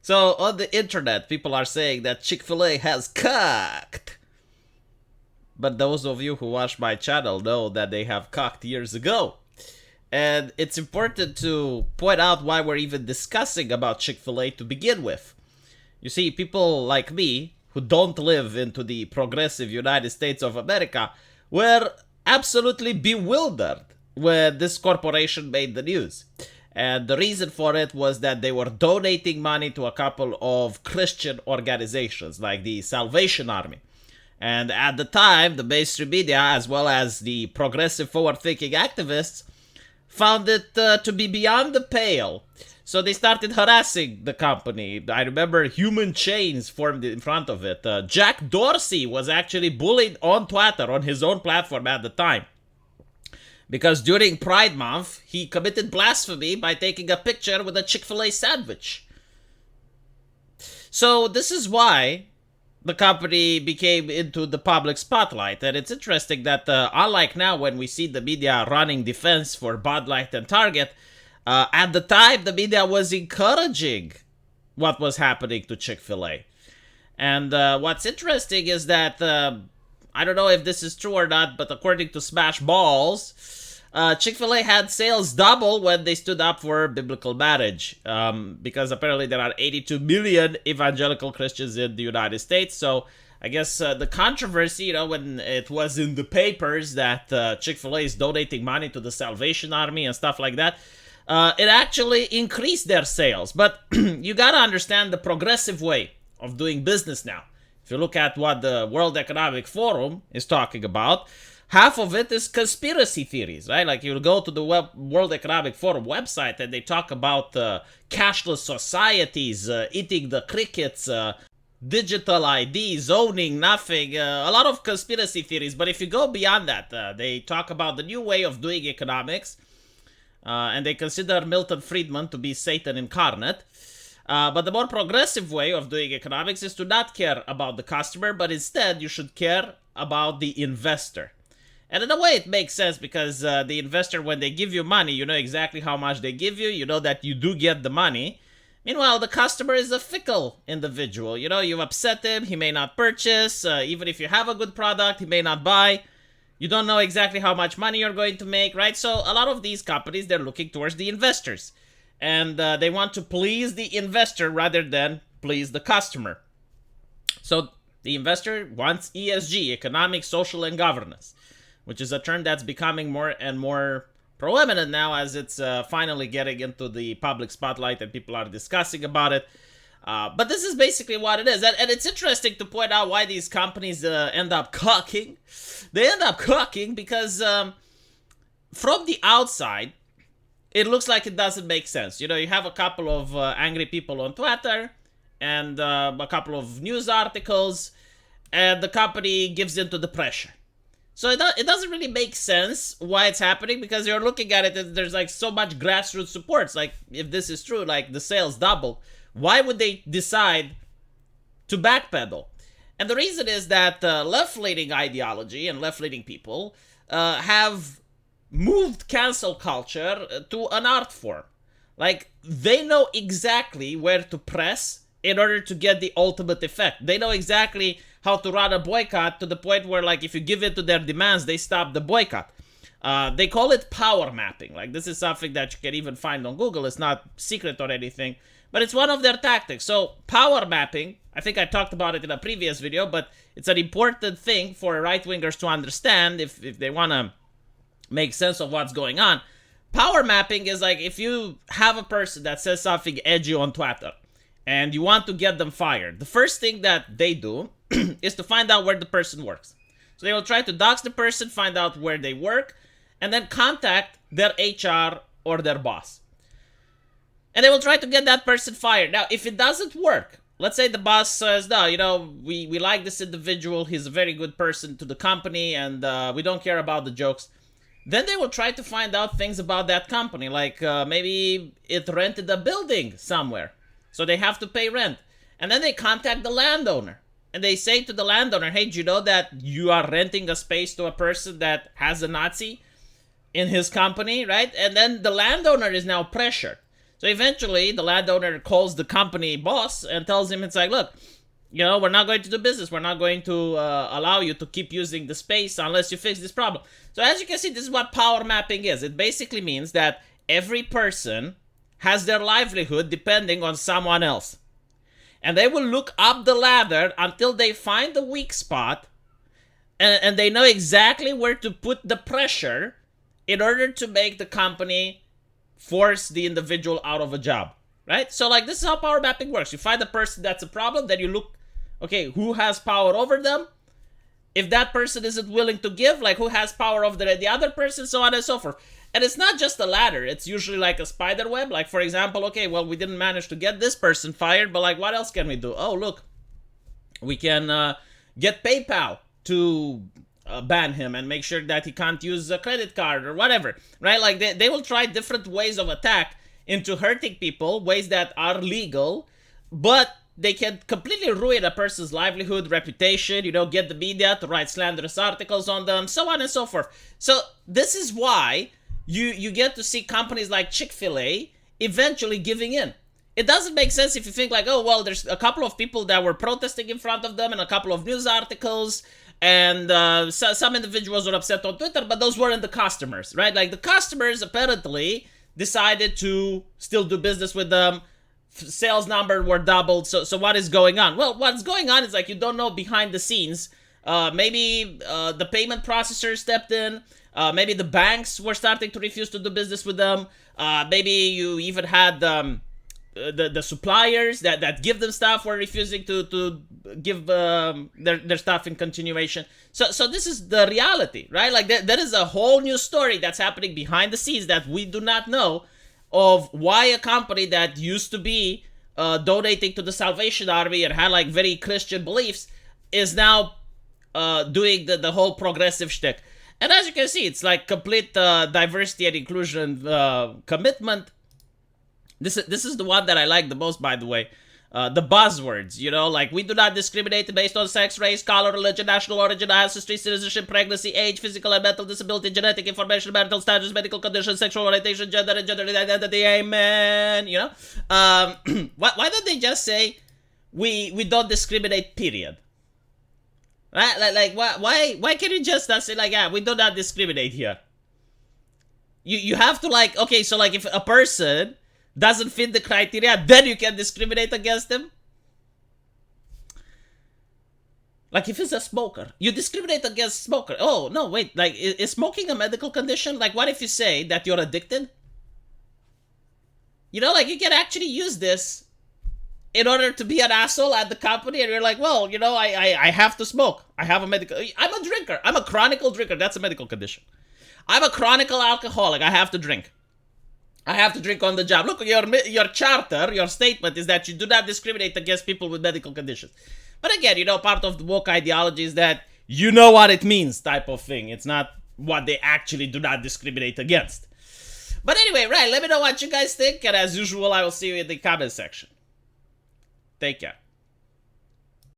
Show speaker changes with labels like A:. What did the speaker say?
A: So on the internet, people are saying that Chick-fil-A has cocked. But those of you who watch my channel know that they have cocked years ago. And it's important to point out why we're even discussing about Chick-fil-A to begin with. You see, people like me, who don't live into the progressive United States of America, were absolutely bewildered when this corporation made the news. And the reason for it was that they were donating money to a couple of Christian organizations, like the Salvation Army. And at the time, the mainstream media, as well as the progressive forward-thinking activists, found it to be beyond the pale. So they started harassing the company. I remember human chains formed in front of it. Jack Dorsey was actually bullied on Twitter, on his own platform at the time. Because during Pride Month, he committed blasphemy by taking a picture with a Chick-fil-A sandwich. So this is why the company became into the public spotlight. And it's interesting that unlike now when we see the media running defense for Bud Light and Target, at the time the media was encouraging what was happening to Chick-fil-A. And what's interesting is that, I don't know if this is true or not, but according to Smash Balls, Chick-fil-A had sales double when they stood up for biblical marriage, because apparently there are 82 million evangelical Christians in the United States. So I guess the controversy, when it was in the papers that Chick-fil-A is donating money to the Salvation Army and stuff like that, it actually increased their sales. But you gotta understand the progressive way of doing business now. If you look at what the World Economic Forum is talking about, half of it is conspiracy theories, right? Like you'll go to the World Economic Forum website and they talk about cashless societies, eating the crickets, digital ID, zoning, nothing, a lot of conspiracy theories. But if you go beyond that, they talk about the new way of doing economics, and they consider Milton Friedman to be Satan incarnate. But the more progressive way of doing economics is to not care about the customer, but instead you should care about the investor. And in a way it makes sense because the investor, when they give you money, you know exactly how much they give you. You know that you do get the money. Meanwhile, the customer is a fickle individual. You upset him, he may not purchase. Even if you have a good product, he may not buy. You don't know exactly how much money you're going to make, right? So a lot of these companies, they're looking towards the investors. And they want to please the investor rather than please the customer. So the investor wants ESG, economic, social, and governance, which is a term that's becoming more and more prominent now as it's finally getting into the public spotlight and people are discussing about it. But this is basically what it is. And it's interesting to point out why these companies end up cocking. They end up cocking because from the outside, it looks like it doesn't make sense. You have a couple of angry people on Twitter and a couple of news articles, and the company gives into the pressure. So it doesn't really make sense why it's happening, because you're looking at it and there's like so much grassroots support. It's like, if this is true, like the sales double, why would they decide to backpedal? And the reason is that left-leaning ideology and left-leaning people have moved cancel culture to an art form. Like, they know exactly where to press in order to get the ultimate effect. They know exactly how to run a boycott to the point where, like, if you give in to their demands, they stop the boycott. They call it power mapping. Like, this is something that you can even find on Google. It's not secret or anything, but it's one of their tactics. So power mapping, I think I talked about it in a previous video, but it's an important thing for right-wingers to understand if they want to make sense of what's going on. Power mapping is like, if you have a person that says something edgy on Twitter and you want to get them fired, the first thing that they do is to find out where the person works. So they will try to dox the person, find out where they work, and then contact their HR or their boss. And they will try to get that person fired. Now, if it doesn't work, let's say the boss says, no, we like this individual, he's a very good person to the company, and we don't care about the jokes. Then they will try to find out things about that company, like maybe it rented a building somewhere, so they have to pay rent. And then they contact the landowner, and they say to the landowner, hey, do you know that you are renting a space to a person that has a Nazi in his company, right? And then the landowner is now pressured. So eventually, the landowner calls the company boss and tells him, it's like, look, we're not going to do business. We're not going to allow you to keep using the space unless you fix this problem. So as you can see, this is what power mapping is. It basically means that every person has their livelihood depending on someone else. And they will look up the ladder until they find the weak spot, and they know exactly where to put the pressure in order to make the company force the individual out of a job, right? So like, this is how power mapping works. You find the person that's a problem, then you look, okay, who has power over them? If that person isn't willing to give, like, who has power over the other person, so on and so forth. And it's not just a ladder. It's usually like a spider web. Like, for example, okay, well, we didn't manage to get this person fired, but like, what else can we do? Oh, look, we can get PayPal to ban him and make sure that he can't use a credit card or whatever, right? Like, they will try different ways of attack into hurting people, ways that are legal, but they can completely ruin a person's livelihood, reputation, get the media to write slanderous articles on them, so on and so forth. So this is why you get to see companies like Chick-Fil-A eventually giving in. It doesn't make sense if you think like, oh, well, there's a couple of people that were protesting in front of them and a couple of news articles, and some individuals were upset on Twitter, but those weren't the customers, right? Like, the customers apparently decided to still do business with them. Sales numbers were doubled. So what is going on? Well, what's going on is, like, you don't know behind the scenes. Maybe the payment processor stepped in. Maybe the banks were starting to refuse to do business with them. Maybe you even had the suppliers that give them stuff were refusing to give their stuff in continuation. So this is the reality, right? Like, there is a whole new story that's happening behind the scenes that we do not know, of why a company that used to be donating to the Salvation Army and had like very Christian beliefs is now doing the whole progressive shtick. And as you can see, it's like complete diversity and inclusion commitment. This is the one that I like the most, by the way. The buzzwords, like, we do not discriminate based on sex, race, color, religion, national origin, ancestry, citizenship, pregnancy, age, physical and mental disability, genetic information, marital status, medical condition, sexual orientation, gender, and gender identity, amen, why don't they just say, we don't discriminate, period? Right? Like, why can't you just not say, like, we do not discriminate here? You have to, like, okay, so, like, if a person doesn't fit the criteria, then you can discriminate against him? Like, if it's a smoker, you discriminate against smoker. Oh, no, wait, like, is smoking a medical condition? Like, what if you say that you're addicted? Like, you can actually use this in order to be an asshole at the company, and you're like, well, I have to smoke. I have a medical... I'm a drinker. I'm a chronic drinker. That's a medical condition. I'm a chronic alcoholic. I have to drink. I have to drink on the job. Look, your charter, your statement is that you do not discriminate against people with medical conditions. But again, part of the woke ideology is that you know what it means type of thing. It's not what they actually do not discriminate against. But anyway, right, let me know what you guys think. And as usual, I will see you in the comment section. Take care.